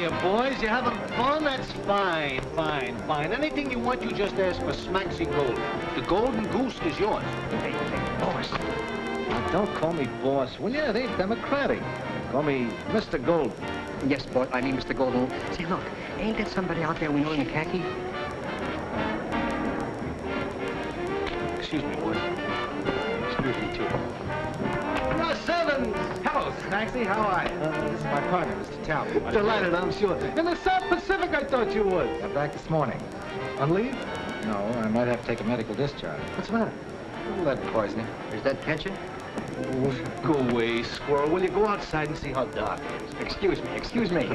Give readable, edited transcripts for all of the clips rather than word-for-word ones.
you, boys? You having fun? That's fine, fine, fine. Anything you want, you just ask for Smacksie Gold. The golden goose is yours. Hey, boss. Now, don't call me boss, will you? It ain't democratic. Call me Mr. Golden. Yes, boss, I mean Mr. Golden. Say, look, ain't there somebody out there we know in a khaki? Excuse me, boy. Excuse me, too. Russ Evans! Hello, Smacksie. How are you? This is my partner, Mr. Talbot. Delighted, I'm sure. In the South Pacific, I thought you would. I'm back this morning. On leave? No, I might have to take a medical discharge. What's the matter? Lead poisoning. Is that pension? Go away, Squirrel. Will you go outside and see how dark it is? Excuse me, excuse me.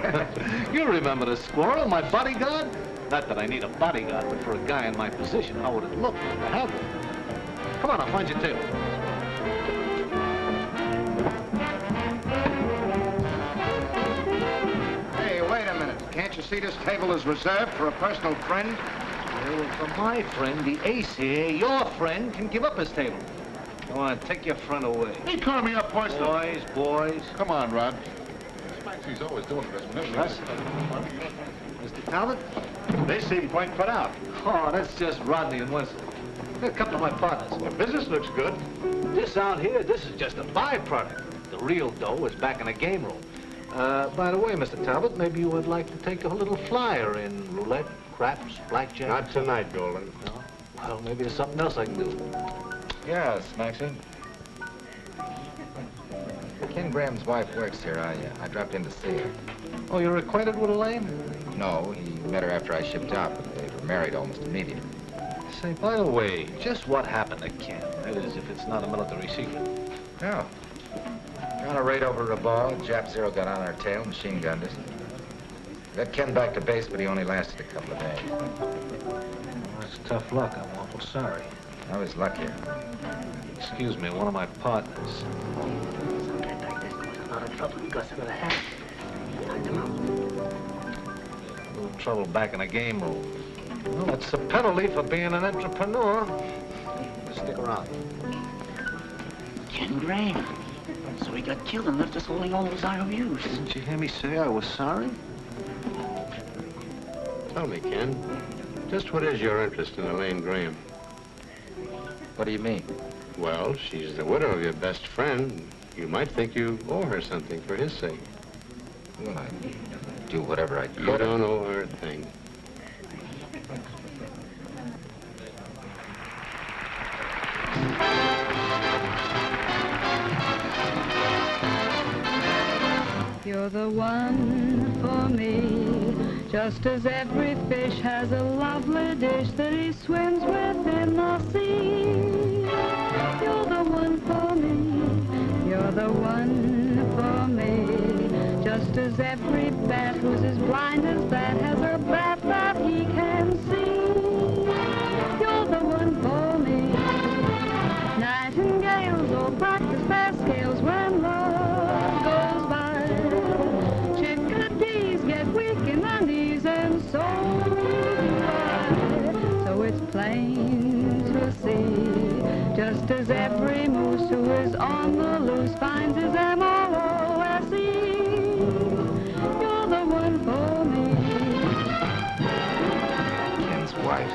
You remember the Squirrel, my bodyguard? Not that I need a bodyguard, but for a guy in my position, how would it look to have one? Come on, I'll find your table. Hey, wait a minute. Can't you see this table is reserved for a personal friend? Well, for my friend, the ace here, your friend, can give up his table. Come on, take your friend away. He called me up, Purcell. Boys. Come on, Rod. Smacksie's always doing this whenever Russ? Mr. Talbot? They seem quite put out. Oh, that's just Rodney and Wenzel. They're a couple of my partners. The business looks good. This out here, this is just a byproduct. The real dough is back in the game room. By the way, Mr. Talbot, maybe you would like to take a little flyer in roulette, craps, blackjack? Not tonight, Golden. No? Well, maybe there's something else I can do. Yeah, Smacksie. Ken Graham's wife works here. I dropped in to see her. Oh, you're acquainted with Elaine? No, he met her after I shipped out, but they were married almost immediately. Say, by the way, just what happened to Ken? That is, if it's not a military secret. No. On a raid over Rabaul, Jap Zero got on our tail, machine gunned us. Got Ken back to base, but he only lasted a couple of days. Well, that's tough luck. I'm awful sorry. I was luckier. Excuse me, one of my partners. Something like this was a lot of trouble because of the hat. Knocked him out. A little trouble back in the game room. Well, that's the penalty for being an entrepreneur. Stick around. Ken Graham. So he got killed and left us holding all those IOUs. Didn't you hear me say I was sorry? Tell me, Ken, just what is your interest in Elaine Graham? What do you mean? Well, she's the widow of your best friend. You might think you owe her something for his sake. Well, I do whatever I could. You don't owe her a thing. You're the one for me, just as every fish has a lovely dish that he swims with in the sea. You're the one for me, you're the one for me, just as every bat who's as blind as that has a bat that he can see. You're the one for me. Nightingales all practice their scales when love goes by. Chickadees get weak in the knees and so do I. So it's plain to see, just as every moose who is on the loose finds his M-O-O-S-E. You're the one for me. Ken's wife.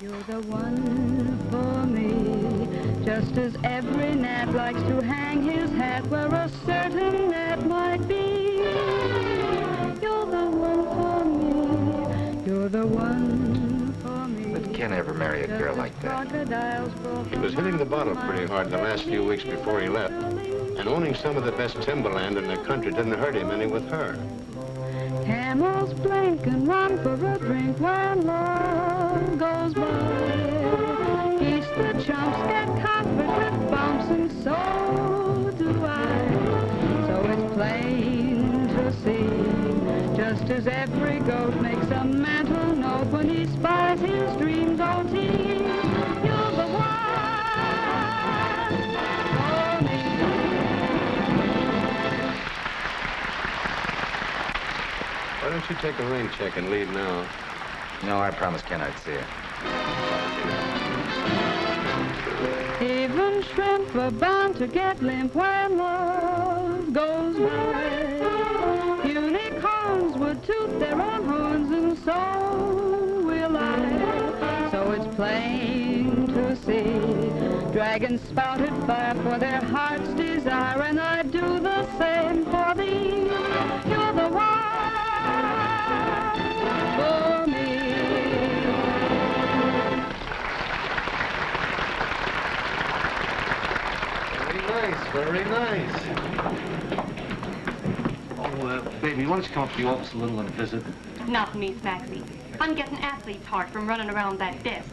You're the one for me, just as every gnat likes to hang his hat where a certain net might be. You're the one for me, you're the one for me. But Ken ever marry a girl like that? He was hitting the bottle pretty hard the last few weeks before he left. And owning some of the best timberland in the country didn't hurt him any with her. Camels blink and run for a drink when love goes by. Geese the chumps get comfort with bumps and so do I. So it's plain to see, just as every goat makes a mental note when he spies his dreams OT. You're the one for me. Why don't you take a rain check and leave now? No, I promised Ken I'd see her. Even shrimp are bound to get limp when love goes by. Unicorns would toot plain to see. Dragons spouted fire for their heart's desire, and I do the same for thee. You're the one for me. Very nice, very nice. Oh, baby, why don't you come up to the office a little and visit? Not me, Smacksie. I'm getting athlete's heart from running around that desk.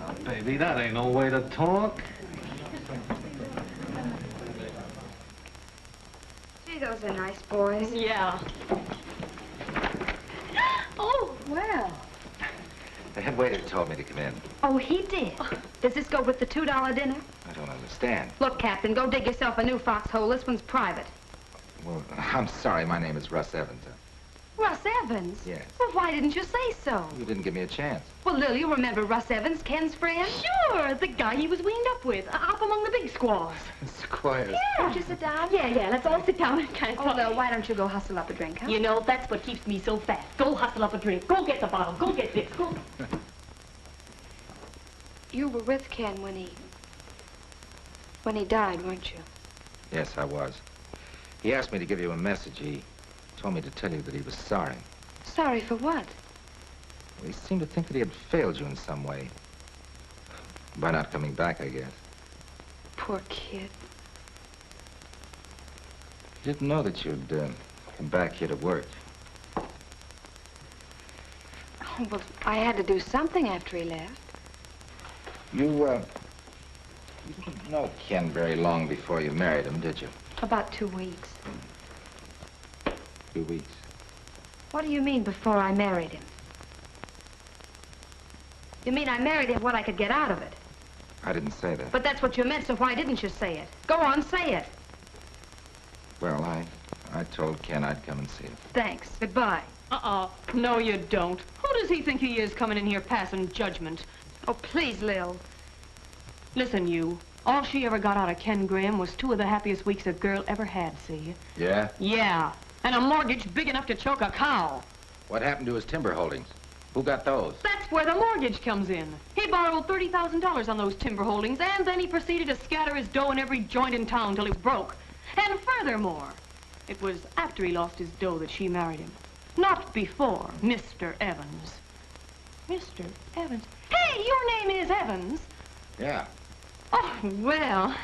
Oh, baby, that ain't no way to talk. Gee, those are nice boys. Yeah. Oh, Well. The head waiter told me to come in. Oh, he did. Does this go with the $2 dinner? I don't understand. Look, Captain, go dig yourself a new foxhole. This one's private. Well, I'm sorry. My name is Russ Evans. Russ Evans? Yes. Well, why didn't you say so? You didn't give me a chance. Well, Lil, you remember Russ Evans, Ken's friend? sure, the guy he was weaned up with, up among the big squaws. Squires. Won't you sit down? Yeah, let's all sit down and kind of Oh, Lil, why don't you go hustle up a drink, huh? You know, that's what keeps me so fat. Go hustle up a drink. Go get the bottle. Go get this. Go. You were with Ken when he died, weren't you? Yes, I was. He asked me to give you a message. He told me to tell you that he was sorry. Sorry for what? Well, he seemed to think that he had failed you in some way. By not coming back, I guess. Poor kid. He didn't know that you'd come back here to work. Oh, well, I had to do something after he left. You didn't know Ken very long before you married him, did you? About 2 weeks. 2 weeks. What do you mean, before I married him? You mean I married him what I could get out of it? I didn't say that. But that's what you meant, so why didn't you say it? Go on, say it. Well, I told Ken I'd come and see him. Thanks. Goodbye. No, you don't. Who does he think he is coming in here passing judgment? Oh, please, Lil. Listen, you. All she ever got out of Ken Graham was 2 of the happiest weeks a girl ever had, see? Yeah? Yeah. And a mortgage big enough to choke a cow. What happened to his timber holdings? Who got those? That's where the mortgage comes in. He borrowed $30,000 on those timber holdings, and then he proceeded to scatter his dough in every joint in town till he was broke. And furthermore, it was after he lost his dough that she married him. Not before, Mr. Evans. Mr. Evans? Hey, your name is Evans. Yeah. Oh, well,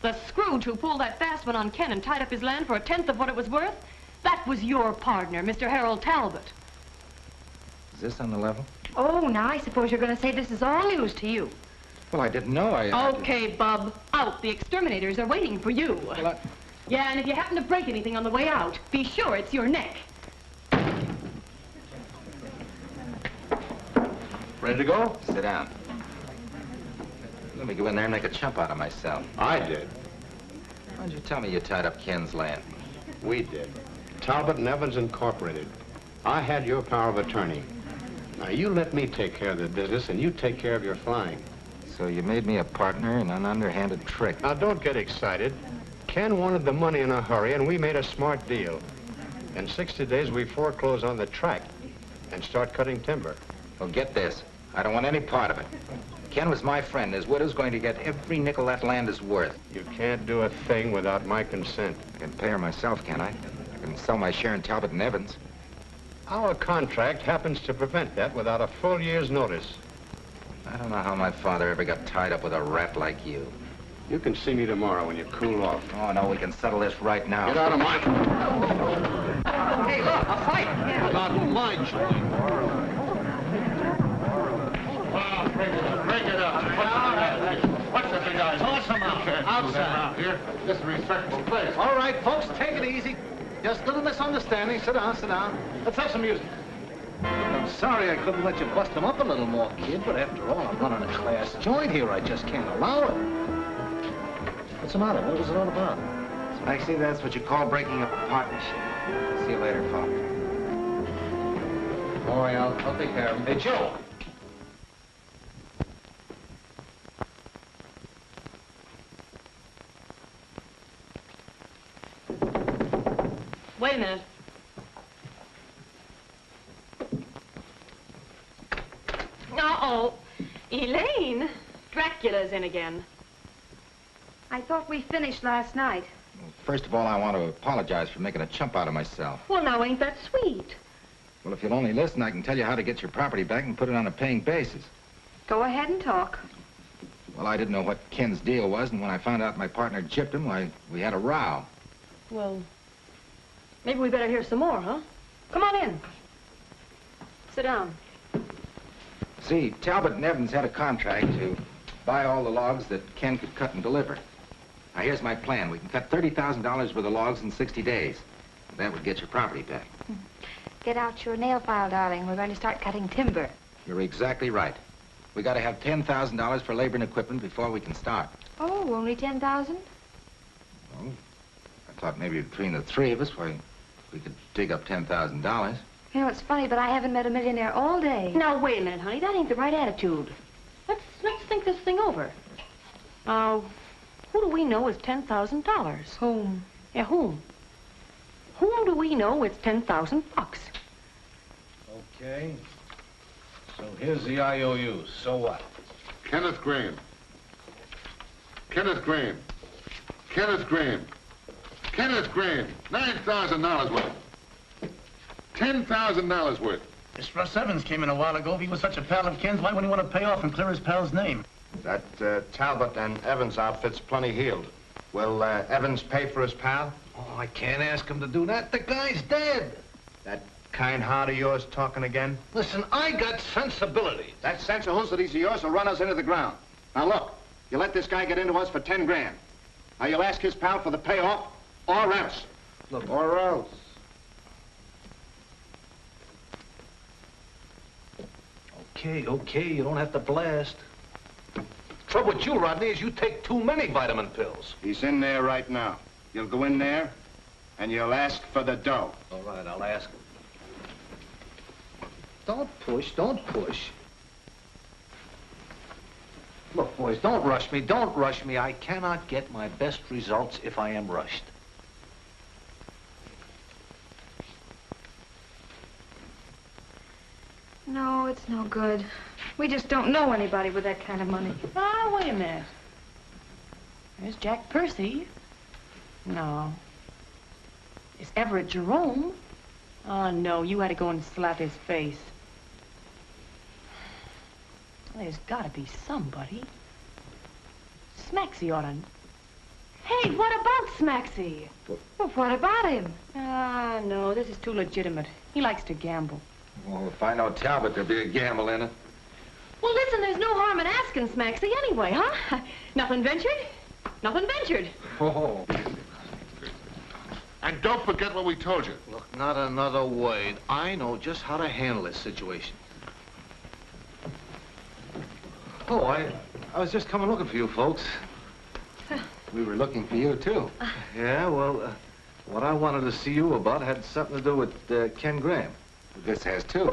the Scrooge who pulled that fast one on Ken and tied up his land for 1/10 of what it was worth, that was your partner, Mr. Harold Talbot. Is this on the level? Oh, now I suppose you're going to say this is all news to you. Well, I didn't know. Okay, Bub, out. The exterminators are waiting for you. Well, Yeah, and if you happen to break anything on the way out, be sure it's your neck. Ready to go? Sit down. Let me go in there and make a chump out of myself. I did. Why don't you tell me you tied up Ken's land? We did. Talbot and Evans Incorporated. I had your power of attorney. Now, you let me take care of the business, and you take care of your flying. So you made me a partner in an underhanded trick. Now, don't get excited. Ken wanted the money in a hurry, and we made a smart deal. In 60 days, we foreclose on the tract and start cutting timber. Well, get this. I don't want any part of it. Ken was my friend. His widow's going to get every nickel that land is worth. You can't do a thing without my consent. I can pay her myself, can't I? I can sell my share in Talbot and Evans. Our contract happens to prevent that without a full year's notice. I don't know how my father ever got tied up with a rat like you. You can see me tomorrow when you cool off. Oh, no, we can settle this right now. Get out of my... Hey, look, a fight! Not mine, Shirley. Break it up. What's the big guy? Toss him out. Outside. Here, this is a respectable place. All right, folks, take it easy. Just a little misunderstanding. Sit down, sit down. Let's have some music. I'm sorry I couldn't let you bust him up a little more, kid, but after all, I'm running a class joint here. I just can't allow it. What's the matter? What was it all about? Smacksie, that's what you call breaking up a partnership. See you later, folks. Don't worry, I'll take care of him. Hey, Joe. Wait a minute. Uh-oh. Elaine, Dracula's in again. I thought we finished last night. Well, first of all, I want to apologize for making a chump out of myself. Well, now, ain't that sweet? Well, if you'll only listen, I can tell you how to get your property back and put it on a paying basis. Go ahead and talk. Well, I didn't know what Ken's deal was, and when I found out my partner gypped him, why, we had a row. Well, maybe we better hear some more, huh? Come on in. Sit down. See, Talbot and Evans had a contract to buy all the logs that Ken could cut and deliver. Now, here's my plan. We can cut $30,000 worth of logs in 60 days. That would get your property back. Get out your nail file, darling. We're going to start cutting timber. You're exactly right. We got to have $10,000 for labor and equipment before we can start. Oh, only 10,000? Well, I thought maybe between the three of us, we could dig up $10,000. You know, it's funny, but I haven't met a millionaire all day. Now, wait a minute, honey. That ain't the right attitude. Let's think this thing over. Now, who do we know is $10,000? Whom? Yeah, whom? Whom do we know it's 10,000 bucks? Okay. So here's the IOUs. So what? Kenneth Graham. Kenneth Graham. Kenneth Graham. Kenneth Graham. $9,000 worth. $10,000 worth. This Russ Evans came in a while ago. If he was such a pal of Ken's, why wouldn't he want to pay off and clear his pal's name? That Talbot and Evans outfit's plenty healed. Will Evans pay for his pal? Oh, I can't ask him to do that. The guy's dead. That kind heart of yours talking again? Listen, I got sensibility. That sensibilities of yours will run us into the ground. Now look, you let this guy get into us for 10 grand. Now you'll ask his pal for the payoff or else. Look, or else. Okay, you don't have to blast. Trouble with you, Rodney, is you take too many vitamin pills. He's in there right now. You'll go in there, and you'll ask for the dough. All right, I'll ask him. Don't push. Look, boys, don't rush me. I cannot get my best results if I am rushed. No, it's no good. We just don't know anybody with that kind of money. Ah, wait a minute. There's Jack Percy. No. Is Everett Jerome? Oh, no, you had to go and slap his face. Well, there's got to be somebody. Smacksie ought to... Hey, what about Smacksie? Well, what about him? Ah, no, this is too legitimate. He likes to gamble. Well, if I know Talbot, there'll be a gamble in it. Well, listen, there's no harm in asking Smacksie anyway, huh? Nothing ventured. Oh. And don't forget what we told you. Look, not another word. I know just how to handle this situation. Oh, I was just coming looking for you folks. We were looking for you, too. Yeah, well, what I wanted to see you about had something to do with Ken Graham. This has, too.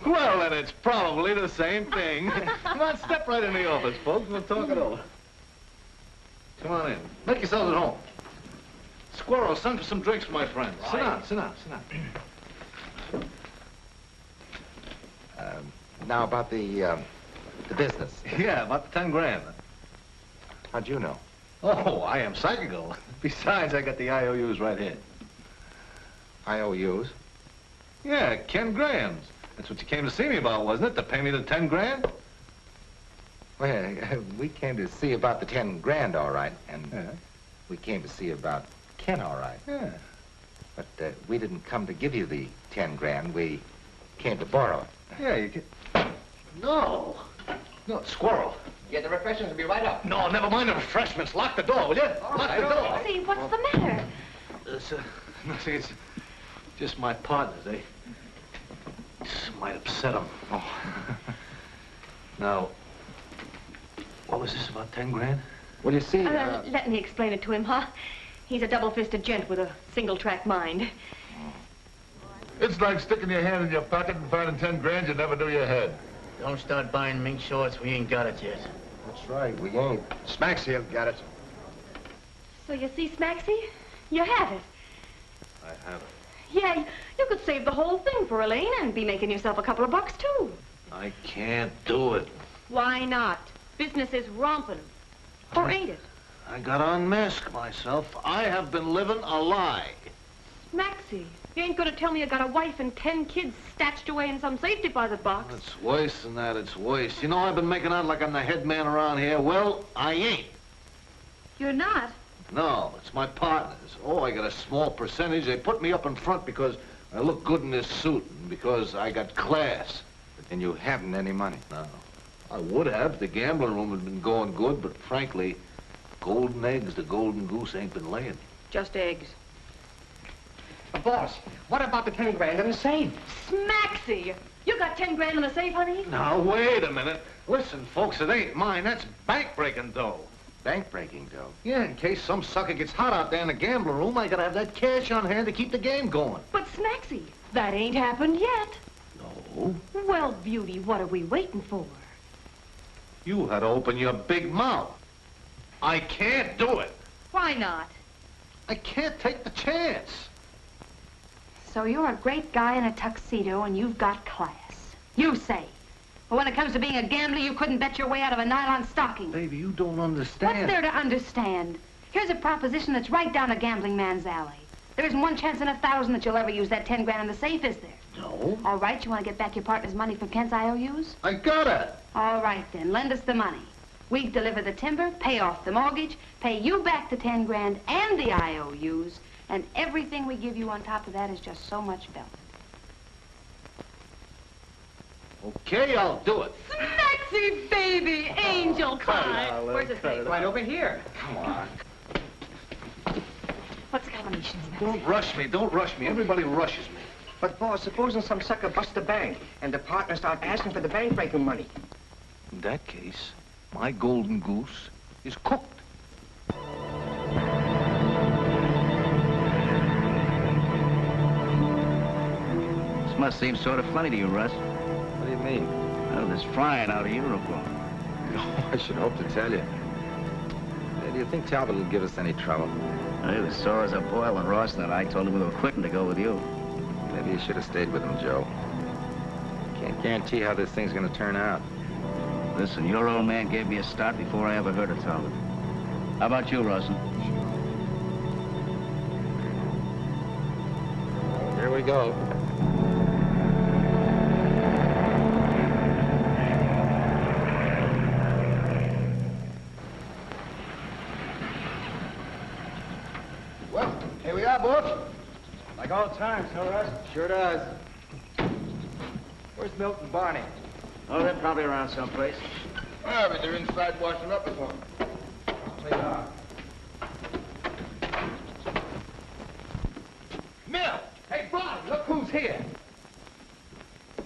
Well, then it's probably the same thing. Come on, step right in the office, folks. We'll talk it over. Come on in. Make yourselves at home. Squirrel, send for some drinks for my friends. Right. Sit down. Now about the business. Yeah, about the 10 grand. How'd you know? Oh, I am psychical. Besides, I got the IOUs right here. IOUs? Yeah, Ken Graham's. That's what you came to see me about, wasn't it? To pay me the 10 grand? Well, we came to see about the 10 grand, all right. And Yeah. we came to see about Ken, all right. Yeah. But we didn't come to give you the 10 grand. We came to borrow it. Yeah, you can... No, Squirrel. Yeah, the refreshments will be right up. No, never mind the refreshments. Lock the door, will you? Lock the door. See, what's the matter? Nothing, it's just my partners. They might upset them. Oh. Now, what was this about 10 grand? Well, you see... Let me explain it to him, huh? He's a double-fisted gent with a single-track mind. It's like sticking your hand in your pocket and finding 10 grand you never knew you had. Don't start buying mink shorts. We ain't got it yet. That's right, we ain't. Smacksie will get it. So you see, Smacksie? You have it. I have it. Yeah, you could save the whole thing for Elaine and be making yourself a couple of bucks, too. I can't do it. Why not? Business is romping. Or ain't it? I gotta unmask myself. I have been living a lie. Smacksie, you ain't gonna tell me you got a wife and 10 kids stashed away in some safe deposit box. It's worse than that, it's worse. You know, I've been making out like I'm the head man around here. Well, I ain't. You're not? No, it's my partners. Oh, I got a small percentage. They put me up in front because I look good in this suit and because I got class. And you haven't any money. No. I would have. The gambling room had been going good, but frankly, golden eggs, the golden goose ain't been laying. Just eggs. Boss, what about the 10 grand in the safe? Smacksie! You got 10 grand in the safe, honey? Now, wait a minute. Listen, folks, it ain't mine. That's bank-breaking dough. Bank-breaking dough? Yeah, in case some sucker gets hot out there in the gambling room, I gotta have that cash on hand to keep the game going. But Smacksie, that ain't happened yet. No. Well, beauty, what are we waiting for? You had to open your big mouth. I can't do it. Why not? I can't take the chance. So you're a great guy in a tuxedo and you've got class. You say. But when it comes to being a gambler, you couldn't bet your way out of a nylon stocking. Baby, you don't understand. What's there to understand? Here's a proposition that's right down a gambling man's alley. There isn't one chance in 1,000 that you'll ever use that 10 grand in the safe, is there? No. All right, you want to get back your partner's money from Kent's IOUs? I gotta. All right, then. Lend us the money. We deliver the timber, pay off the mortgage, pay you back the 10 grand and the IOUs, and everything we give you on top of that is just so much velvet. Okay, I'll do it. Smacksie, baby, angel pie. Where's the safe? Right over here. Come on. What's the combination, Smacksie? Don't rush me. Don't rush me. Everybody rushes me. But, boss, supposing some sucker busts the bank and the partners start asking for the bank-breaking money. In that case, my golden goose is cooked. This must seem sort of funny to you, Russ. What do you mean? Well, this frying out of uniform. Oh, I should hope to tell you. Do you think Talbot will give us any trouble? He was sore as a boil when Rawson and I told him we were quitting to go with you. Maybe you should have stayed with him, Joe. Can't guarantee how this thing's gonna turn out. Listen, your old man gave me a start before I ever heard of Talbot. How about you, Rawson? Here we go. Well, here we are, boss. Like old times, huh, Russ? Sure does. Where's Milt and Barney? Oh, they're probably around someplace. Ah, but they're inside washing up or something. They are. Milt! Hey, Barney, look who's here.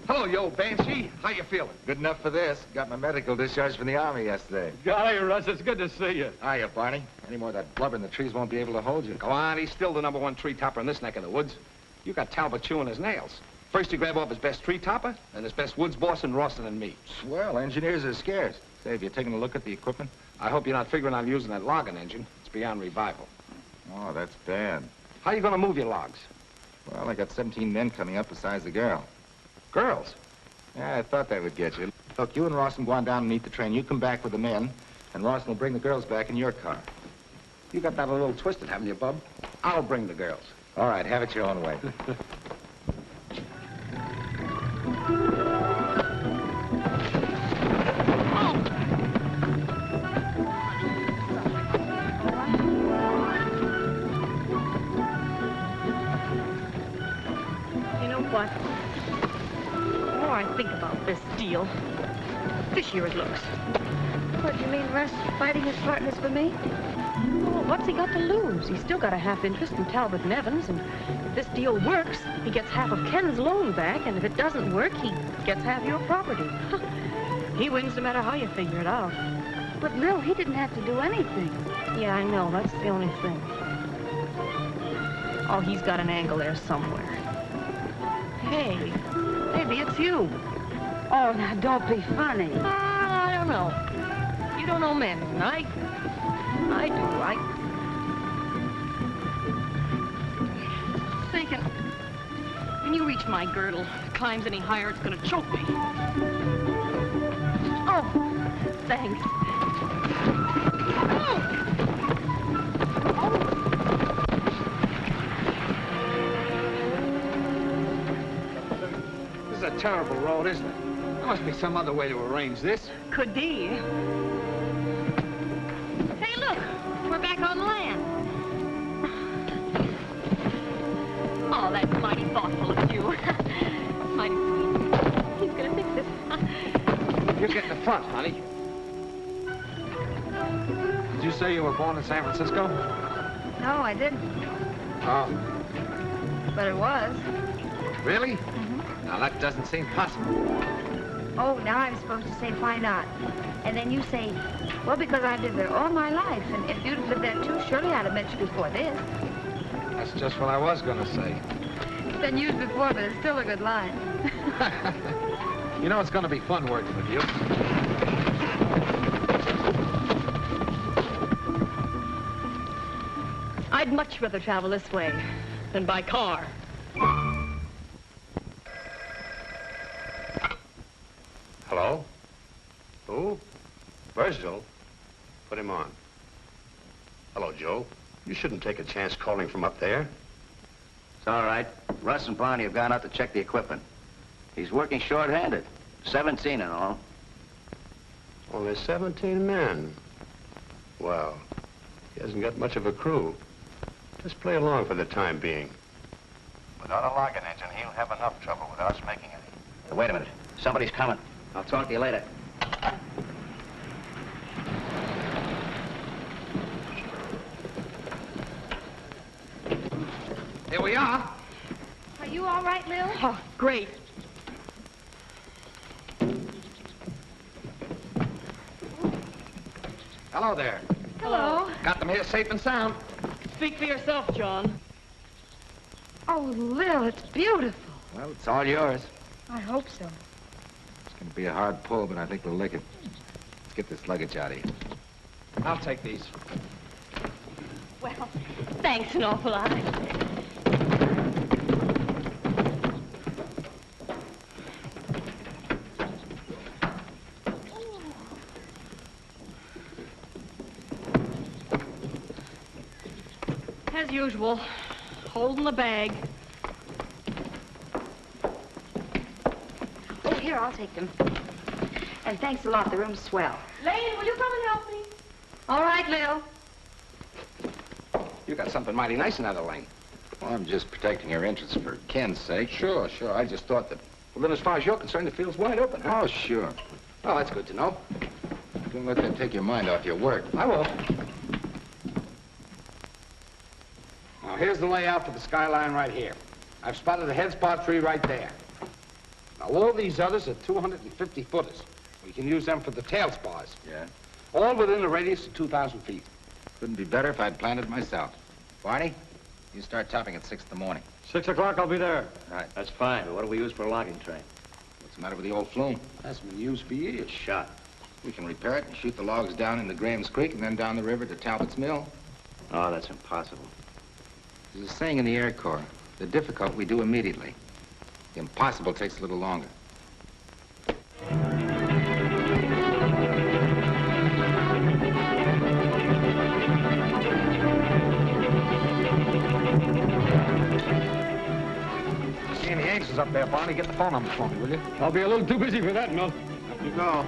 Hello, you old banshee. How you feeling? Good enough for this. Got my medical discharge from the Army yesterday. Golly, Russ, it's good to see you. Hiya, Barney. Any more of that blubber in the trees won't be able to hold you. Go on, he's still the #1 tree topper in this neck of the woods. You got Talbot chewing his nails. First you grab off his best tree topper, then his best woods boss in Rawson and me. Swell, engineers are scarce. Say, have you taken a look at the equipment? I hope you're not figuring on using that logging engine. It's beyond revival. Oh, that's bad. How you gonna move your logs? Well, I got 17 men coming up besides the girl. Girls? Yeah, I thought that would get you. Look, you and Rawson go on down and meet the train. You come back with the men, and Rawson will bring the girls back in your car. You got that a little twisted, haven't you, bub? I'll bring the girls. All right, have it your own way. You know what? The more I think about this deal, fishier it looks. What, do you mean Russ fighting his partners for me? Well, what's he got to lose? He's still got a half interest in Talbot and Evans, and if this deal works, he gets half of Ken's loan back, and if it doesn't work, he gets half your property. He wins no matter how you figure it out. But Milt, he didn't have to do anything. Yeah, I know. That's the only thing. Oh, he's got an angle there somewhere. Hey, maybe it's you. Oh, now, don't be funny. I don't know. You don't know men, and I do. Thinking, when you reach my girdle, climbs any higher, it's gonna choke me. Oh, thanks. This is a terrible road, isn't it? There must be some other way to arrange this. Could be. Hey, look, we're back on land. Oh, that's mighty thoughtful of you. Mighty sweet. He's gonna fix it. You get in the front, honey. Did you say you were born in San Francisco? No, I didn't. Oh. But it was. Really? Now, that doesn't seem possible. Oh, now I'm supposed to say, why not? And then you say, well, because I've lived there all my life. And if you'd have lived there, too, surely I'd have met you before this. That's just what I was going to say. It's been used before, but it's still a good line. You know, it's going to be fun working with you. I'd much rather travel this way than by car. Hello? Who? Birsdell? Put him on. Hello, Joe. You shouldn't take a chance calling from up there. It's all right. Russ and Barney have gone out to check the equipment. He's working short-handed. 17 in all. Only 17 men. Well, he hasn't got much of a crew. Just play along for the time being. Without a logging engine, he'll have enough trouble with us making any. Hey, wait a minute. Somebody's coming. I'll talk to you later. Here we are. Are you all right, Lil? Oh, great. Hello there. Hello. Got them here safe and sound. Speak for yourself, John. Oh, Lil, it's beautiful. Well, it's all yours. I hope so. It's going to be a hard pull, but I think we'll lick it. Let's get this luggage out of here. I'll take these. Well, thanks an awful lot. As usual, holding the bag. Oh, here, I'll take them. And thanks a lot, the room's swell. Lane, will you come and help me? All right, Lil. You got something mighty nice in that, Elaine. Well, I'm just protecting your interests for Ken's sake. Sure. I just thought that. Well, then, as far as you're concerned, the field's wide open, huh? Oh, sure. Oh, that's good to know. Don't let that take your mind off your work. I will. Now, here's the layout for the skyline right here. I've spotted a head spot tree right there. Now, all these others are 250 footers. We can use them for the tail spars. Yeah? All within a radius of 2,000 feet. Couldn't be better if I'd planned it myself. Barney, you start topping at 6 in the morning. 6 o'clock, I'll be there. Right. That's fine, but what do we use for a logging train? What's the matter with the old flume? That's been used for years. Shot. We can repair it and shoot the logs down into Graham's Creek and then down the river to Talbot's mill. Oh, that's impossible. There's a saying in the Air Corps, the difficult we do immediately. The impossible takes a little longer. See any Ames up there, Barney? Get the phone number for me, will you? I'll be a little too busy for that, Milt. Up you go.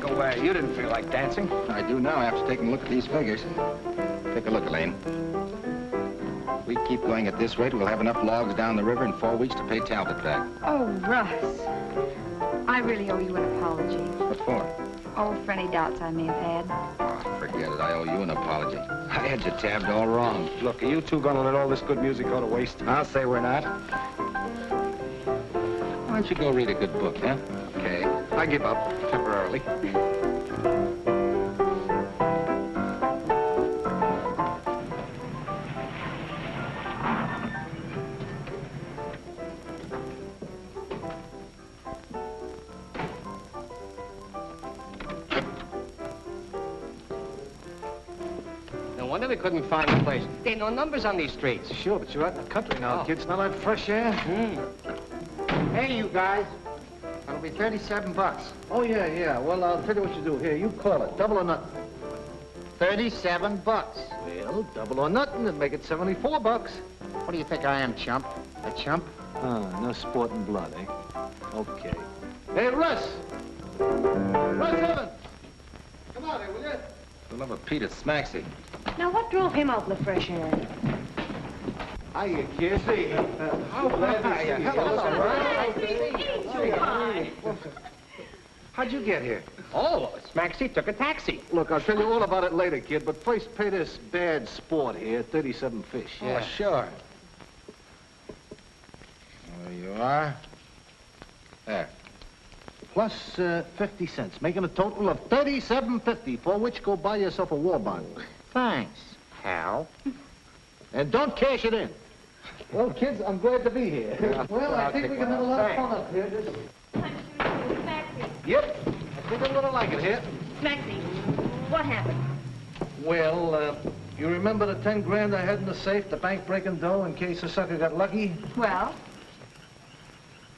Go away. You didn't feel like dancing. I do now after taking a look at these figures. Take a look, Elaine. If we keep going at this rate, we'll have enough logs down the river in 4 weeks to pay Talbot back. Oh, Russ. I really owe you an apology. What for? Oh, for any doubts I may have had. Oh, forget it. I owe you an apology. I had you tabbed all wrong. Look, are you two gonna let all this good music go to waste? I'll say we're not. Why don't you go read a good book, huh? Okay. I give up, temporarily. No wonder we couldn't find the place. There ain't no numbers on these streets. Sure, but you're out in the country now, kid. Smell that fresh air? Hey, you guys. That'll be 37 bucks. Oh, yeah. Well, I'll tell you what you do. Here, you call it. Double or nothing. 37 bucks. Well, double or nothing and make it 74 bucks. What do you think I am, chump? A chump? No sporting blood, eh? Okay. Hey, Russ! Russ Evans! Come out here, will you? For the love of Pete, it's Smacksie. Now, what drove him out in the fresh air? Hiya, kid. See, how glad to see you. Hello. How'd you get here? Oh, Smacksie took a taxi. Look, I'll tell you all about it later, kid, but first pay this bad sport here, 37 fish. Yeah, sure. There you are. There. Plus 50 cents, making a total of $37.50, for which go buy yourself a war bond. Thanks, pal. And don't cash it in. Well, kids, I'm glad to be here. Yeah. Well, I think we can have a lot of fun up here. Yep, I think I'm gonna like it here. Smacksie, what happened? Well, you remember the 10 grand I had in the safe, the bank breaking dough, in case the sucker got lucky? Well?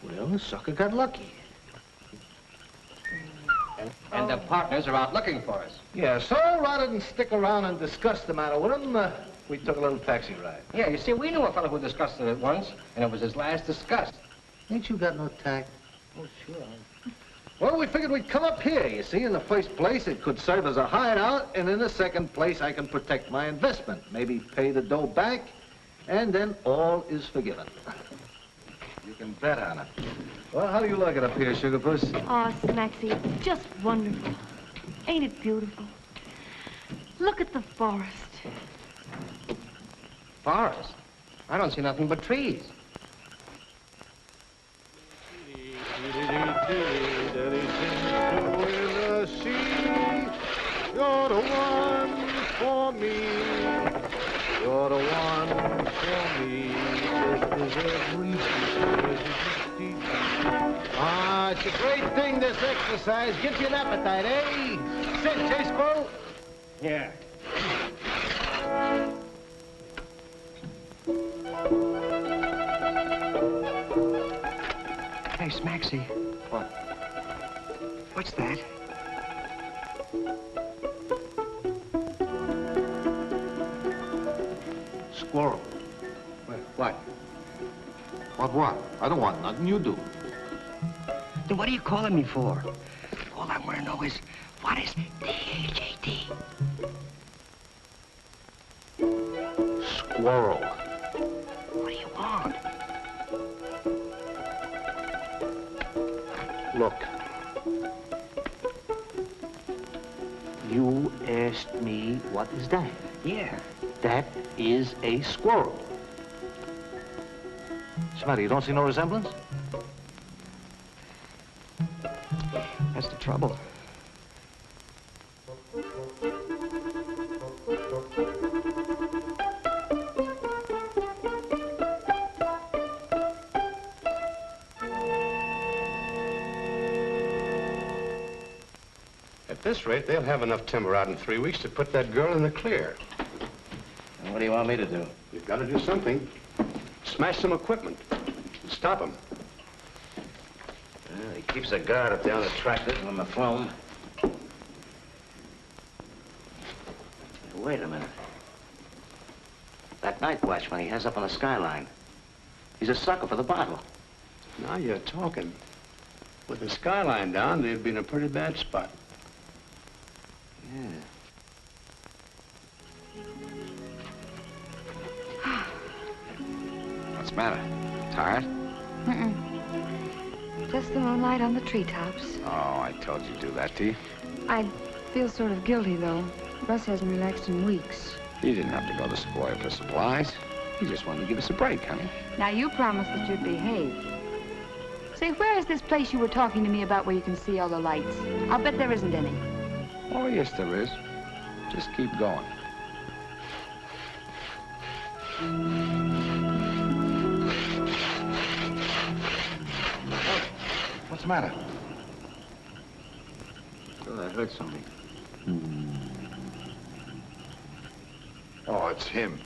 Well, the sucker got lucky. And the partners are out looking for us. Yeah, so rather than stick around and discuss the matter with him, we took a little taxi ride. Yeah, you see, we knew a fellow who discussed it once, and it was his last disgust. Ain't you got no tact? Oh, sure. Well, we figured we'd come up here, you see. In the first place, it could serve as a hideout, and in the second place, I can protect my investment, maybe pay the dough back, and then all is forgiven. You can bet on it. Well, how do you like it up here, Sugar Puss? Oh, Smacksie, it's just wonderful. Ain't it beautiful? Look at the forest. Forest? I don't see nothing but trees. You're the one for me. You're the one for me. Just as every Ah, it's a great thing, this exercise. Gives you an appetite, eh? Sit, Chase Squirrel. Yeah. Hey, Smacksie. What? What's that? Squirrel. What? What? I don't want nothing. You do. Then what are you calling me for? All I want to know is, what is D-H-A-T? Squirrel. What do you want? Look. You asked me, what is that? Yeah. That is a squirrel. What's the matter? You don't see no resemblance? That's the trouble. At this rate, they'll have enough timber out in 3 weeks to put that girl in the clear. And what do you want me to do? We've got to do something. Smash some equipment. Stop them. Well, he keeps a guard up there on the tractors on the phone. Wait a minute. That night watchman he has up on the skyline. He's a sucker for the bottle. Now you're talking. With the skyline down, they'd be in a pretty bad spot. Yeah. What's the matter? Tired? Just the moonlight on the treetops. Oh, I told you to do that to you. I feel sort of guilty, though. Russ hasn't relaxed in weeks. You didn't have to go to Squirrel for supplies. You just wanted to give us a break, honey. Now, you promised that you'd behave. Say, where is this place you were talking to me about where you can see all the lights? I'll bet there isn't any. Oh, yes, there is. Just keep going. What's the matter? Oh, I heard something. Oh, it's him.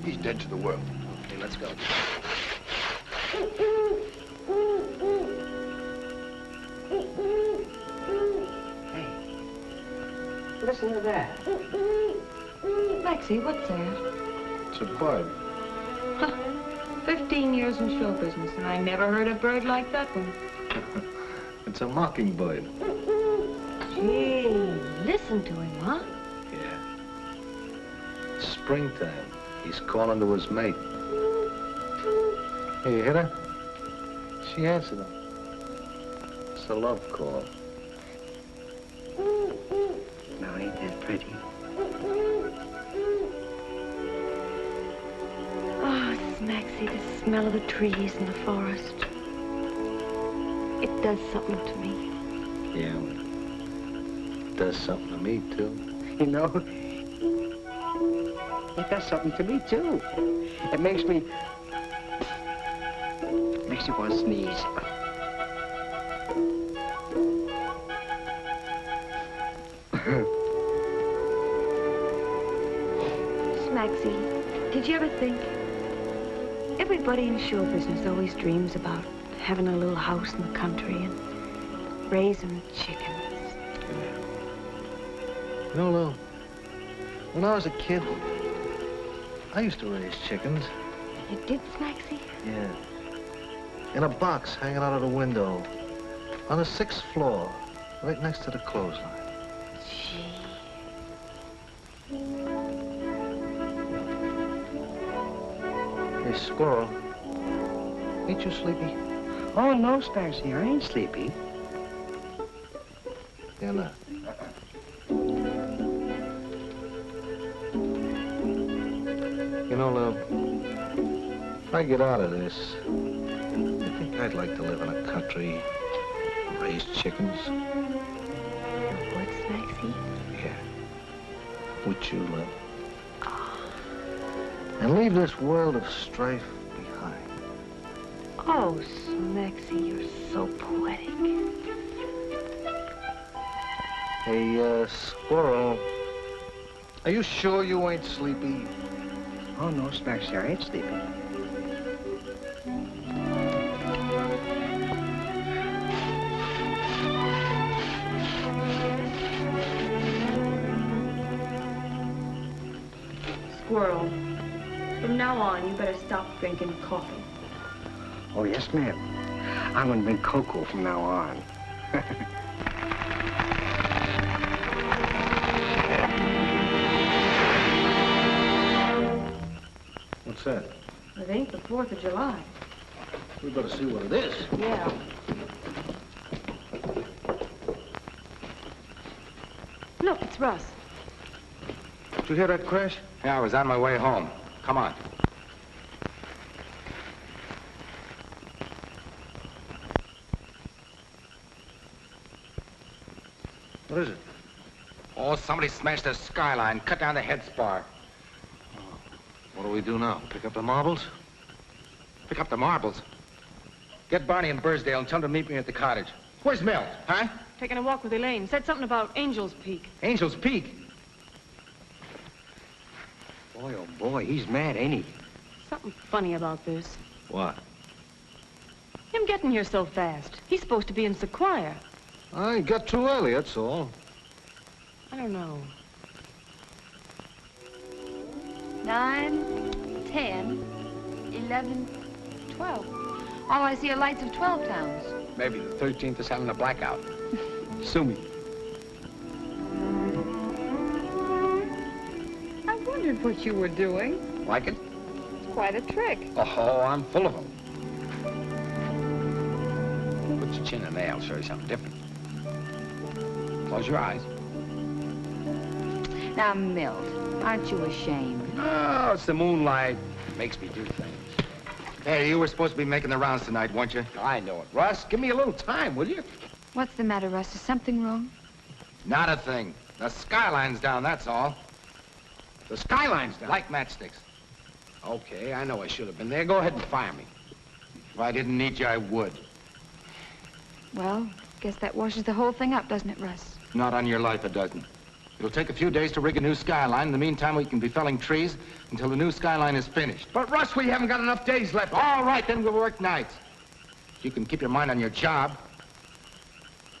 He's dead to the world. Okay, let's go. Hey, listen to that. Lexi, what's that? It's a bird. 15 years in show business, and I never heard a bird like that one. It's a mockingbird. Gee, listen to him, huh? Yeah. It's springtime. He's calling to his mate. Hey, you hit her? She answered him. It's a love call. Now, ain't that pretty? Oh, Smacksie, the smell of the trees in the forest. It does something to me. Yeah. It does something to me, too. You know, it does something to me, too. It makes me want to sneeze. Smacksie, did you ever think? Everybody in show business always dreams about having a little house in the country and raising chickens. You know, Lou, when I was a kid, I used to raise chickens. You did, Smacksie? Yeah. In a box hanging out of the window on the 6th floor, right next to the clothesline. Gee. Hey, Squirrel, ain't you sleepy? Oh, no, Smacksie, I ain't sleepy. You're not. You know, Lou, if I get out of this, I think I'd like to live in a country, raise chickens. What, Smacksie? Yeah. With you, Lou. And leave this world of strife behind. Oh, Smacksie, you're so poetic. Hey, Squirrel, are you sure you ain't sleepy? Oh, no, Smacksie, I ain't sleepy. Squirrel, from now on, you better stop drinking coffee. Oh, yes, ma'am. I'm gonna drink cocoa from now on. What's that? It ain't the 4th of July. We better see what it is. Yeah. Look, it's Russ. Did you hear that crash? Yeah, I was on my way home. Come on. What is it? Oh, somebody smashed the skyline, cut down the head spar. What do we do now? Pick up the marbles? Pick up the marbles. Get Barney and Birsdell and tell them to meet me at the cottage. Where's Milt, huh? Taking a walk with Elaine. Said something about Angel's Peak. Angel's Peak. Boy, oh boy, he's mad, ain't he? Something funny about this. What? Him getting here so fast. He's supposed to be in Sequoia. I got too early, that's all. I don't know. 9, 10, 11, 12. All I see are lights of 12 towns. Maybe the 13th is having a blackout. Sue me. I wondered what you were doing. Like it? It's quite a trick. Oh, I'm full of them. Put your chin in there, I'll show you something different. Close your eyes. Now, Milt, aren't you ashamed? Oh, it's the moonlight. Makes me do things. Hey, you were supposed to be making the rounds tonight, weren't you? I know it. Russ, give me a little time, will you? What's the matter, Russ? Is something wrong? Not a thing. The skyline's down, that's all. The skyline's down. Like matchsticks. Okay, I know I should have been there. Go ahead and fire me. If I didn't need you, I would. Well, guess that washes the whole thing up, doesn't it, Russ? Not on your life, it doesn't. It'll take a few days to rig a new skyline. In the meantime, we can be felling trees until the new skyline is finished. But, Russ, we haven't got enough days left. All right, then we'll work nights. You can keep your mind on your job.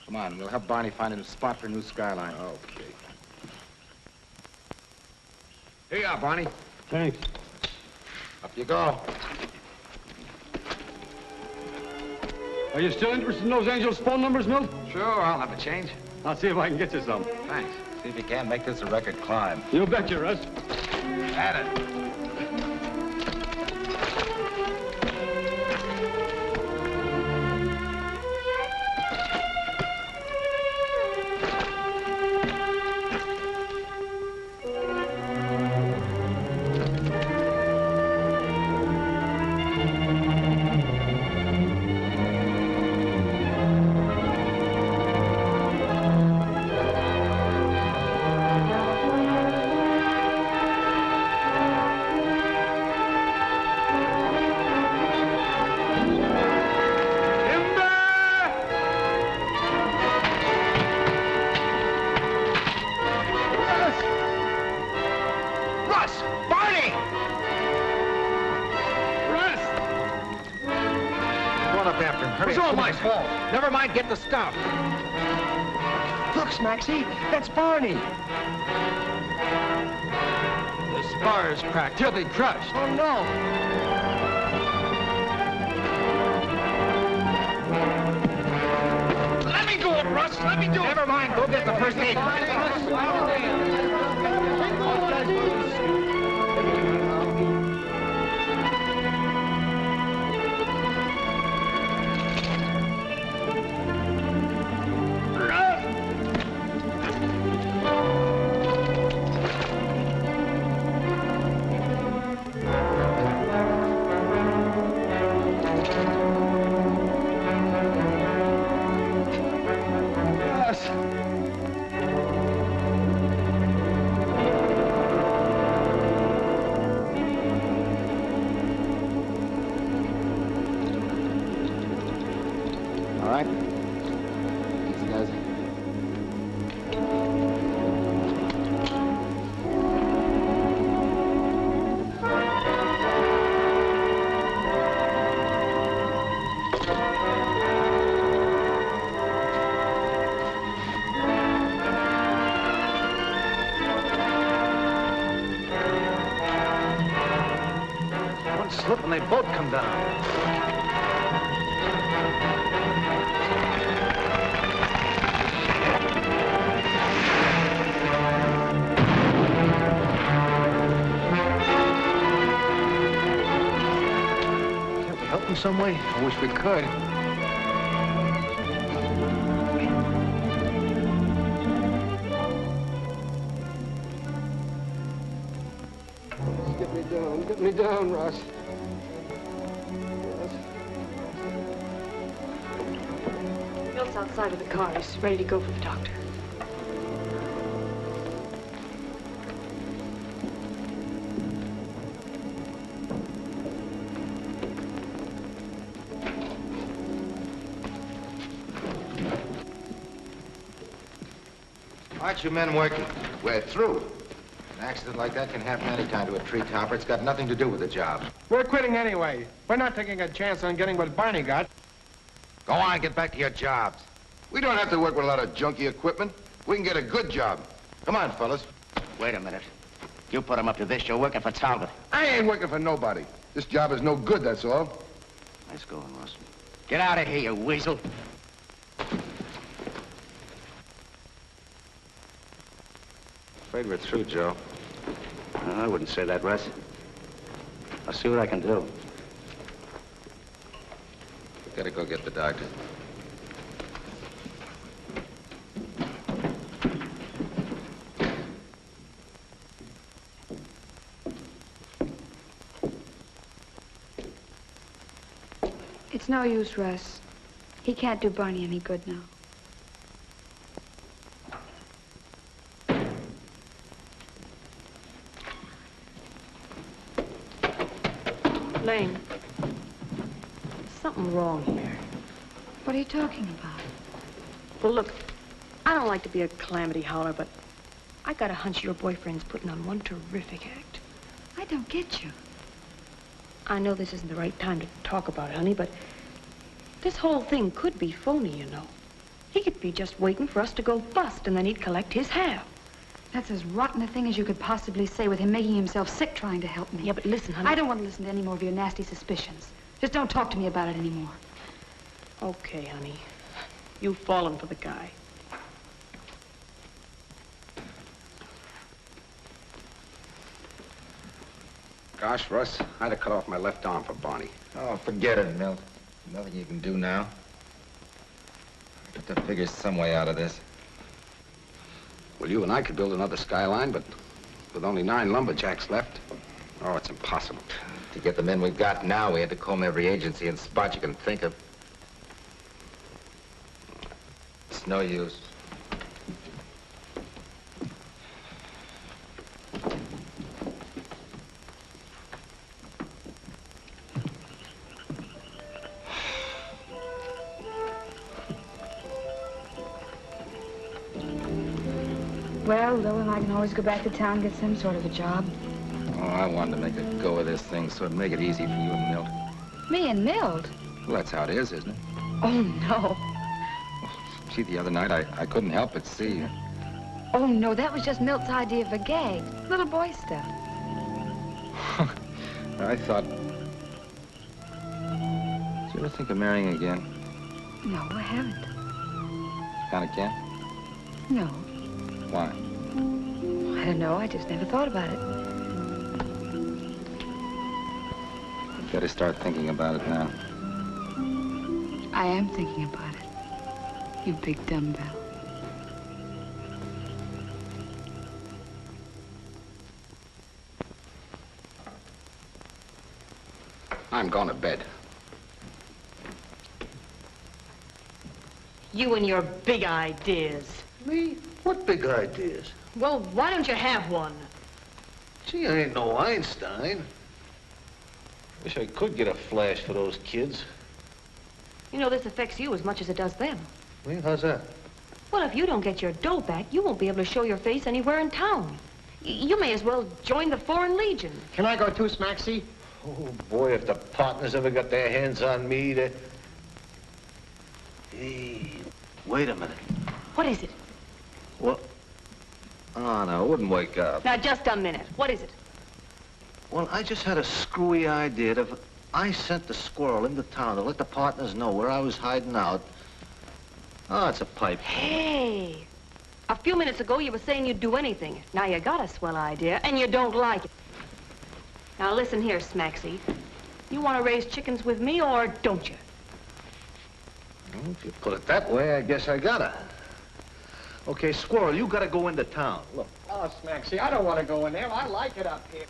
Come on, we'll help Barney find a spot for a new skyline. Okay. Here you are, Barney. Thanks. Up you go. Are you still interested in those Angels' phone numbers, Milt? Sure, I'll have a change. I'll see if I can get you some. Thanks. See if you can make this a record climb. You betcha, Russ. At it. Never mind, get the stuff. Look, Smacksie, that's Barney. The spar's cracked. He'll be crushed. Oh, no. Let me do it, Russ. Let me do it. Never mind, go get the first aid. Slip and they both come down. Can't we help them some way? I wish we could. Get me down, Russ. Milt's outside of the car. He's ready to go for the doctor. Aren't you men working? We're through. An accident like that can happen any time to a tree topper. It's got nothing to do with the job. We're quitting anyway. We're not taking a chance on getting what Barney got. Go on, get back to your jobs. We don't have to work with a lot of junky equipment. We can get a good job. Come on, fellas. Wait a minute. You put him up to this. You're working for Talbot. I ain't working for nobody. This job is no good, that's all. Let's go, Rawson. Get out of here, you weasel. Afraid we're through, Joe. I wouldn't say that, Russ. I'll see what I can do. We've got to go get the doctor. It's no use, Russ. He can't do Barney any good now. Elaine, there's something wrong here. What are you talking about? Well, look, I don't like to be a calamity howler, but I got a hunch your boyfriend's putting on one terrific act. I don't get you. I know this isn't the right time to talk about it, honey, but this whole thing could be phony, you know. He could be just waiting for us to go bust, and then he'd collect his half. That's as rotten a thing as you could possibly say with him making himself sick trying to help me. Yeah, but listen, honey. I don't want to listen to any more of your nasty suspicions. Just don't talk to me about it anymore. Okay, honey. You've fallen for the guy. Gosh, Russ, I'd have cut off my left arm for Barney. Oh, forget it, Milt. Nothing you can do now. Got to figure some way out of this. Well, you and I could build another skyline, but with only 9 lumberjacks left, oh, it's impossible. To get the men we've got now, we had to comb every agency and spot you can think of. It's no use. Well, Lil and I can always go back to town and get some sort of a job. Oh, I wanted to make a go of this thing so it'd make it easy for you and Milt. Me and Milt? Well, that's how it is, isn't it? Oh, no. See, the other night, I couldn't help but see you. Oh, no, that was just Milt's idea of a gag. Little boy stuff. I thought... Did you ever think of marrying again? No, I haven't. Kinda can't? No. Why? I don't know. I just never thought about it. You've got to start thinking about it now. I am thinking about it. You big dumbbell. I'm going to bed. You and your big ideas. Me? What big ideas? Well, why don't you have one? Gee, I ain't no Einstein. Wish I could get a flash for those kids. You know, this affects you as much as it does them. Well, how's that? Well, if you don't get your dough back, you won't be able to show your face anywhere in town. You may as well join the Foreign Legion. Can I go too, Smacksie? Oh, boy, if the partners ever got their hands on me, they... Hey, wait a minute. What is it? What? Oh, no, I wouldn't wake up. Now, just a minute. What is it? Well, I just had a screwy idea that if I sent the Squirrel into town to let the partners know where I was hiding out. Oh, it's a pipe. Hey, a few minutes ago you were saying you'd do anything. Now you got a swell idea, and you don't like it. Now listen here, Smacksie. You want to raise chickens with me, or don't you? Well, if you put it that way, I guess I gotta. Okay, Squirrel, you gotta go into town. Look. Oh, Smacksie, I don't want to go in there. I like it up here.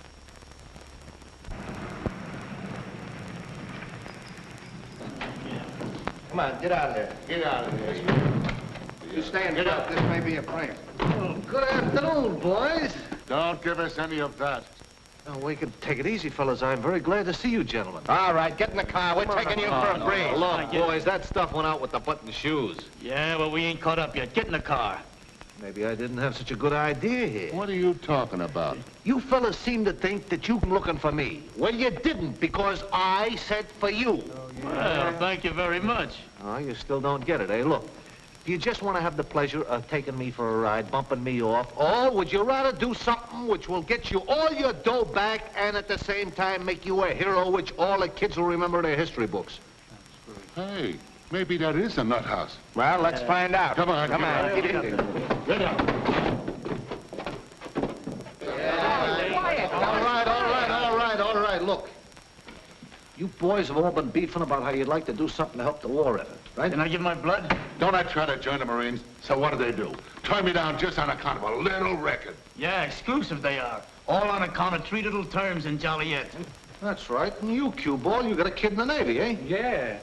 Come on, get out of there. Get out of there. You stand up. This may be a prank. Oh, good afternoon, boys. Don't give us any of that. Oh, we can take it easy, fellas. I'm very glad to see you gentlemen. All right, get in the car. We're taking you for a breeze. Look, boys, that stuff went out with the button shoes. Yeah, but we ain't caught up yet. Get in the car. Maybe I didn't have such a good idea here. What are you talking about? You fellas seem to think that you're looking for me. Well, you didn't, because I sent for you. Well, thank you very much. Oh, you still don't get it, eh? Look, do you just want to have the pleasure of taking me for a ride, bumping me off, or would you rather do something which will get you all your dough back and at the same time make you a hero which all the kids will remember in their history books? Hey, maybe that is a nut house. Well, let's find out. Come on, Come on. Get in. Get up. All right, look. You boys have all been beefing about how you'd like to do something to help the war effort, right? Can I give my blood? Don't I try to join the Marines? So what do? Turn me down just on account of a little record. Yeah, exclusive they are. All on account of 3 little terms in Joliet. That's right. And you, Q-Ball, you got a kid in the Navy, eh? Yeah.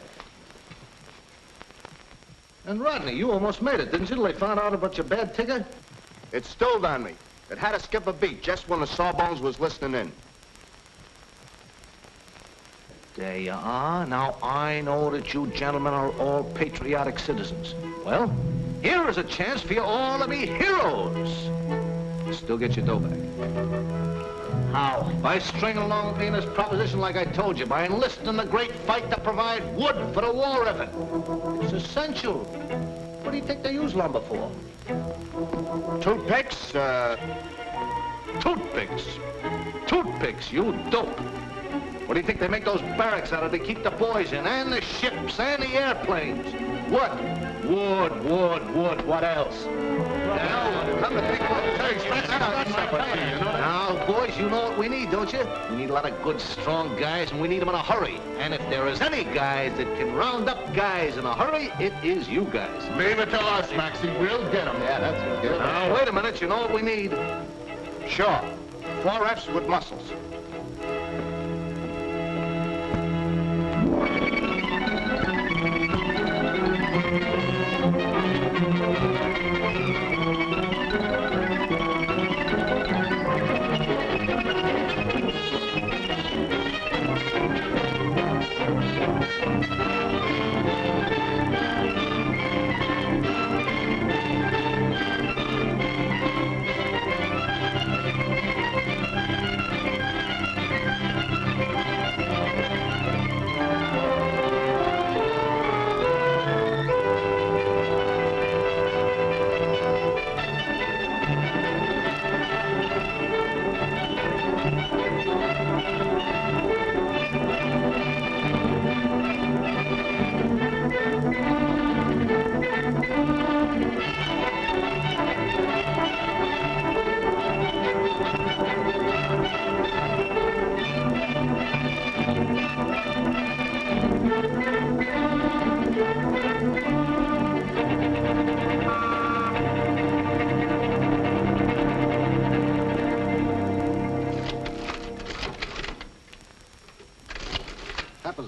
And Rodney, you almost made it, didn't you, till they found out about your bad ticker? It stilled on me. It had to skip a beat just when the Sawbones was listening in. There you are. Now, I know that you gentlemen are all patriotic citizens. Well, here is a chance for you all to be heroes. Still get your dough back. How? By stringing along with me in this proposition like I told you, by enlisting in the great fight to provide wood for the war effort. It's essential. What do you think they use lumber for? Toothpicks, Toothpicks. Toothpicks, you dope. What do you think they make those barracks out of to keep the boys in, and the ships, and the airplanes? What? Wood. What else? Come to think of it. Now, boys, you know what we need, don't you? We need a lot of good, strong guys, and we need them in a hurry. And if there is any guys that can round up guys in a hurry, it is you guys. Leave it to us, Maxie. We'll get them. Yeah, that's good. Now, wait a minute. You know what we need? Sure. 4 Fs with muscles.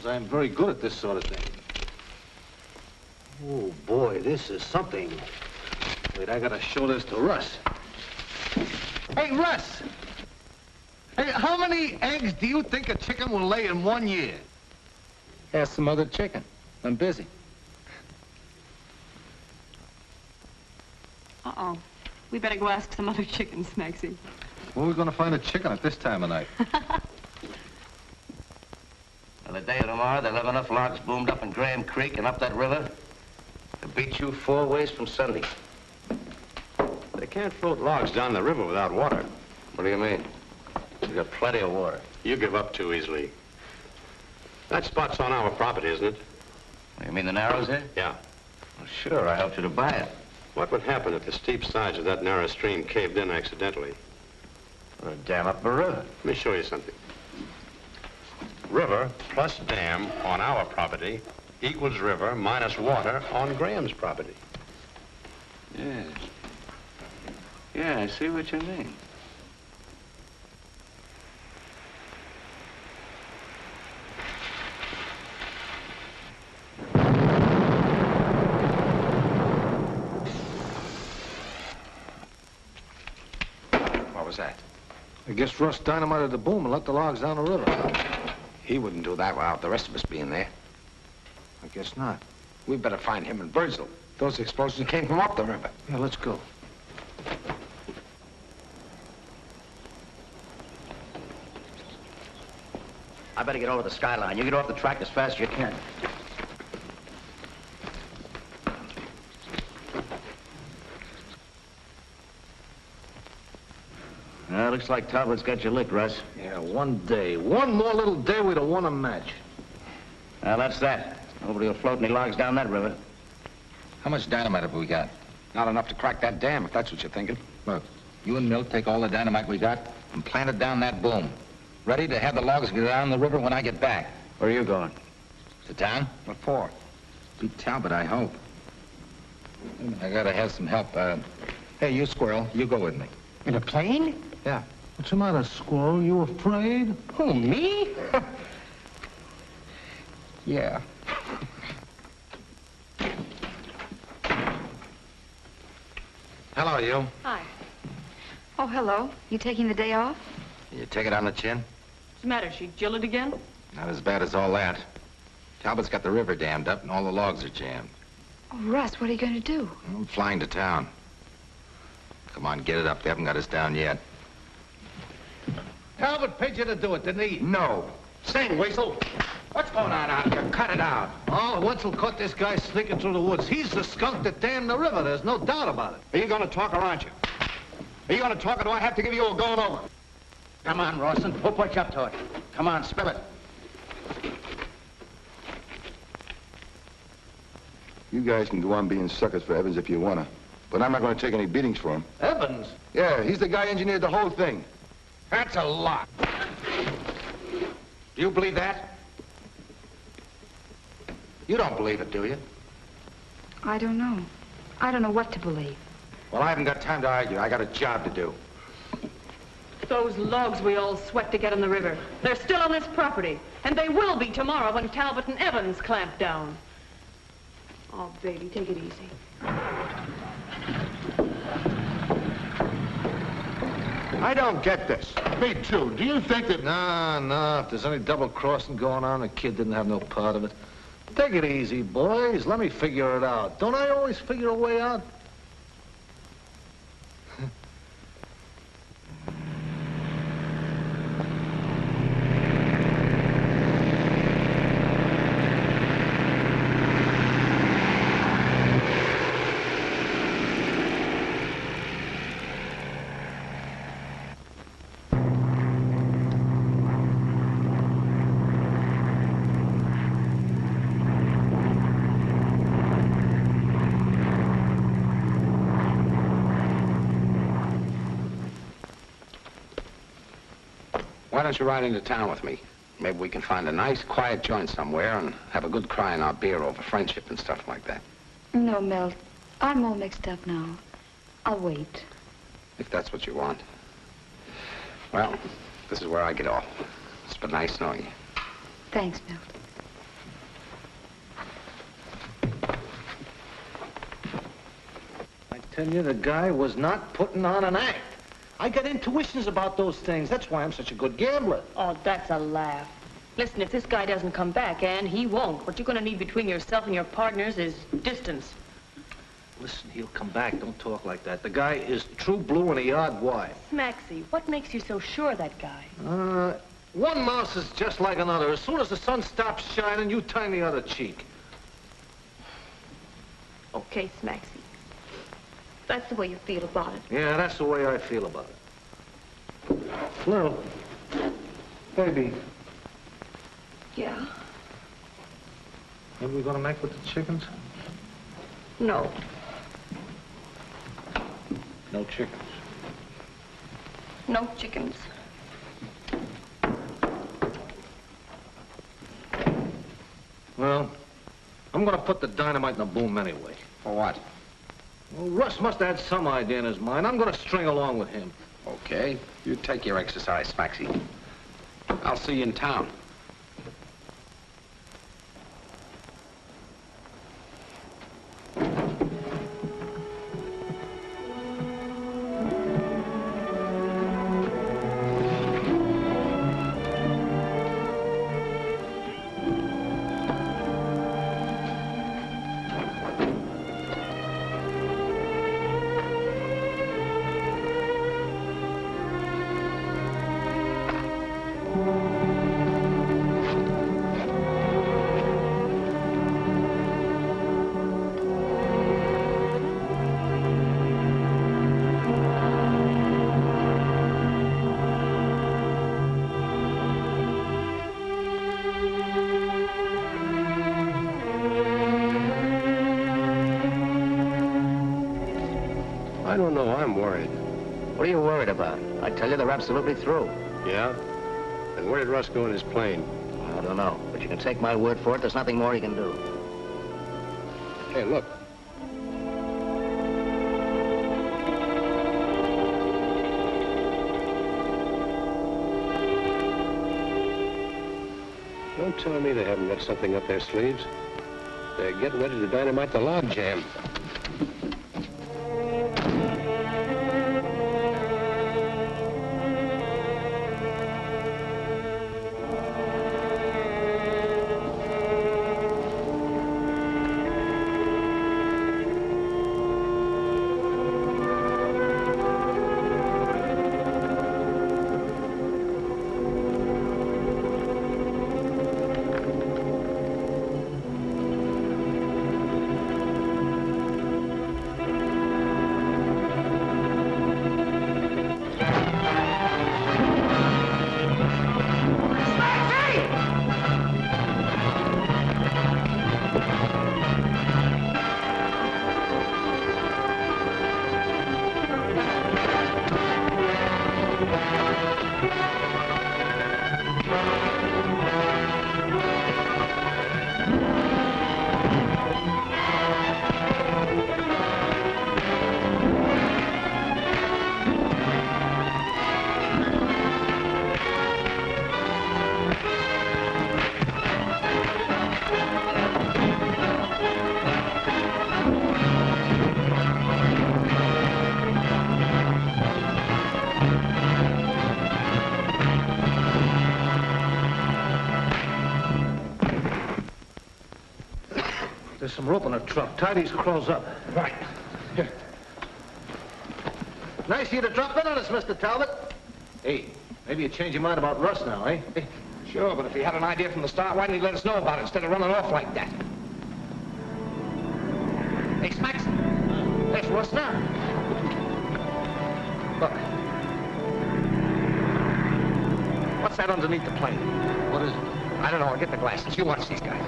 I'm very good at this sort of thing. Oh, boy, this is something. Wait, I gotta show this to Russ. Hey, Russ! Hey, how many eggs do you think a chicken will lay in 1 year? Ask some other chicken. I'm busy. Uh-oh. We better go ask some other chickens, Smacksie. Where are we gonna find a chicken at this time of night? Well, the day of tomorrow, they'll have enough logs boomed up in Graham Creek and up that river to beat you 4 ways from Sunday. They can't float logs down the river without water. What do you mean? We've got plenty of water. You give up too easily. That spot's on our property, isn't it? You mean the Narrows here? Yeah. Well, sure, I helped you to buy it. What would happen if the steep sides of that narrow stream caved in accidentally? Well, dam up the river. Let me show you something. River plus dam on our property equals river minus water on Graham's property. Yes. Yeah, I see what you mean. What was that? I guess Russ dynamited the boom and let the logs down the river. He wouldn't do that without the rest of us being there. I guess not. We better find him and Birsdell. Those explosions came from up the river. Yeah, let's go. better get over the skyline. You get off the track as fast as you can. Looks like Talbot's got you licked, Russ. Yeah, one day. One more little day, we'd have won a match. Well, that's that. Nobody will float any logs down that river. How much dynamite have we got? Not enough to crack that dam, if that's what you're thinking. Look, you and Milt take all the dynamite we got and plant it down that boom. Ready to have the logs go down the river when I get back. Where are you going? To town? What for? Beat Talbot, I hope. I gotta have some help. Hey, you, Squirrel, you go with me. In a plane? Yeah. What's the matter, Squirrel? You afraid? Who, me? Yeah. Hello, you. Hi. Oh, hello. You taking the day off? You take it on the chin? What's the matter? She jilted again? Not as bad as all that. Talbot's got the river dammed up and all the logs are jammed. Oh, Russ, what are you going to do? I'm flying to town. Come on, get it up. They haven't got us down yet. Talbot paid you to do it, didn't he? No. Sing, Weasel. What's going on out here? Cut it out. Oh, Wenzel caught this guy sneaking through the woods. He's the skunk that dammed the river. There's no doubt about it. Are you going to talk or aren't you? Are you going to talk or do I have to give you a going over? Come on, Rawson. We'll put you up to it. Come on, spill it. You guys can go on being suckers for Evans if you want to, but I'm not going to take any beatings for him. Evans? Yeah, he's the guy who engineered the whole thing. That's a lot. Do you believe that? You don't believe it, do you? I don't know. I don't know what to believe. Well, I haven't got time to argue. I got a job to do. Those logs we all sweat to get in the river. They're still on this property. And they will be tomorrow when Talbot and Evans clamp down. Oh, baby, take it easy. I don't get this. Me too. Do you think that... Nah. If there's any double-crossing going on, the kid didn't have no part of it. Take it easy, boys. Let me figure it out. Don't I always figure a way out? Why don't you ride into town with me? Maybe we can find a nice, quiet joint somewhere and have a good cry in our beer over friendship and stuff like that. No, Milt. I'm all mixed up now. I'll wait. If that's what you want. Well, this is where I get off. It's been nice knowing you. Thanks, Milt. I tell you, the guy was not putting on an act. I got intuitions about those things. That's why I'm such a good gambler. Oh, that's a laugh. Listen, if this guy doesn't come back, and he won't, what you're going to need between yourself and your partners is distance. Listen, he'll come back. Don't talk like that. The guy is true blue and a yard wide. Smacksie, what makes you so sure of that guy? One mouse is just like another. As soon as the sun stops shining, you turn the other cheek. Okay, Smacksie. That's the way you feel about it. Yeah, that's the way I feel about it. Lil, baby. Yeah? Maybe we're gonna make with the chickens? No. No chickens. No chickens. Well, I'm gonna put the dynamite in the boom anyway. For what? Well, Russ must have had some idea in his mind. I'm gonna string along with him. Okay. You take your exercise, Smacksie. I'll see you in town. I don't know. I'm worried. What are you worried about? I tell you, they're absolutely through. Yeah? And where did Russ go in his plane? I don't know, but you can take my word for it. There's nothing more he can do. Hey, look. Don't tell me they haven't got something up their sleeves. They're getting ready to dynamite the log jam. There's some rope in the truck. Tie these crows up. Right. Here. Nice of you to drop in on us, Mr. Talbot. Hey, maybe you changed your mind about Russ now, eh? Hey. Sure, but if he had an idea from the start, why didn't he let us know about it instead of running off like that? Hey, Smacksie. There's Russ now. Look. What's that underneath the plane? What is it? I don't know. I'll get the glasses. You watch these guys.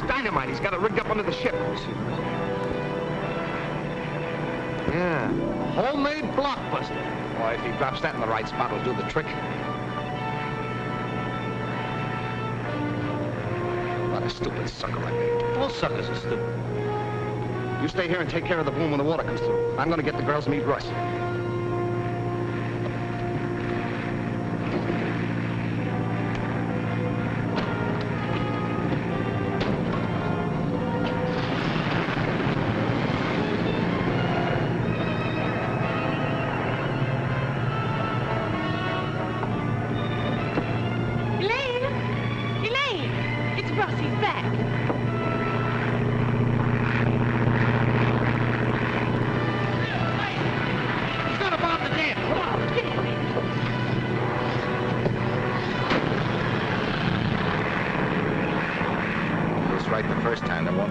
Dynamite. He's got it rigged up under the ship. Yeah. Homemade blockbuster. Boy, if he drops that in the right spot, it'll do the trick. What a stupid sucker like me. All suckers are stupid. You stay here and take care of the boom when the water comes through. I'm gonna get the girls and meet Russ.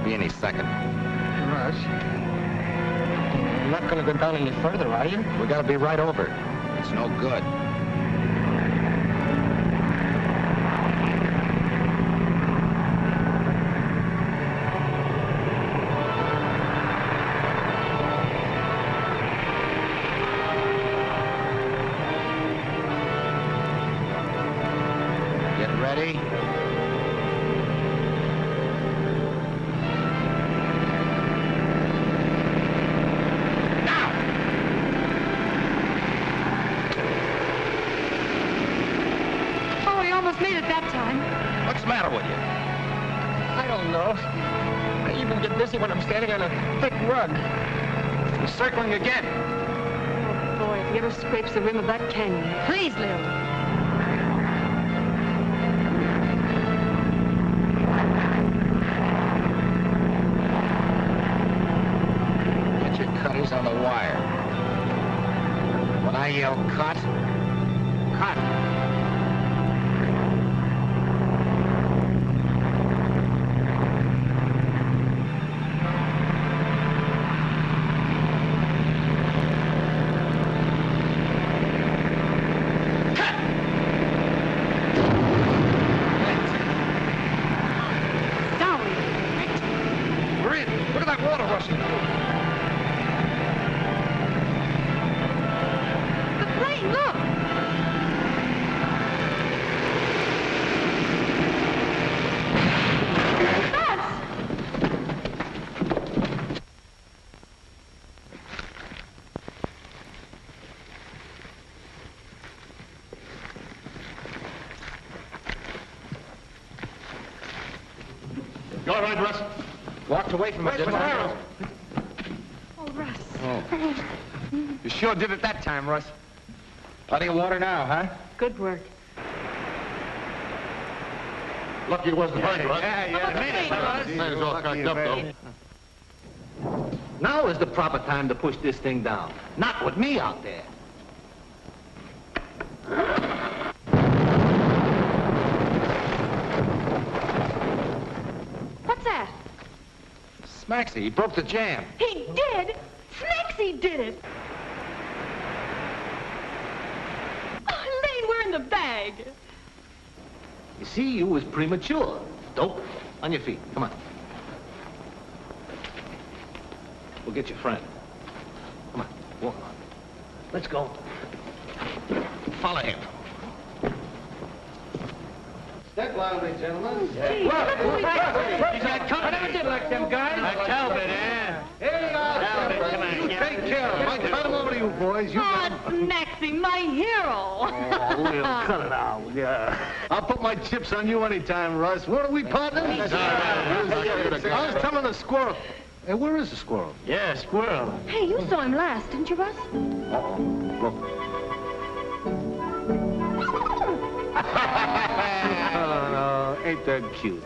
Any second. Russ, you're not going to go down any further, are you? We got to be right over it. It's no good. Get ready. What's the matter with you? I don't know. I even get dizzy when I'm standing on a thick rug. He's circling again. Oh, boy, if he ever scrapes the rim of that canyon. Please, Lil. Get your cutters on the wire. When I yell cut, cut. You all right, Russ? Walked away from it, didn't I? Oh, Russ. Oh. You sure did it that time, Russ. Plenty of water now, huh? Good work. Lucky it wasn't hurt, Russ. Yeah. Man is all cracked up, though. Now is the proper time to push this thing down. Not with me out there. What's that? Smacksie, he broke the jam. He did? Smacksie did it. Oh, Elaine, we're in the bag. You see, you was premature. Dope. On your feet. Come on. We'll get your friend. Come on. Walk on. Let's go. Follow him. Step lively, gentlemen. Gee, look who we got. He's got company. I never did like them guys. Like Talbot, eh? Here you are. Talbot, come on. You take care of him. I turn him over to you, boys. You Oh, Smacksie, my hero. Oh, we'll cut it out. Yeah. I'll put my chips on you anytime, Russ. What are we, partners? I was telling the squirrel. Hey, where is the squirrel? Yeah, Squirrel. Hey, you saw him last, didn't you, Russ? Uh-oh. Look. Oh, no. Ain't that cute?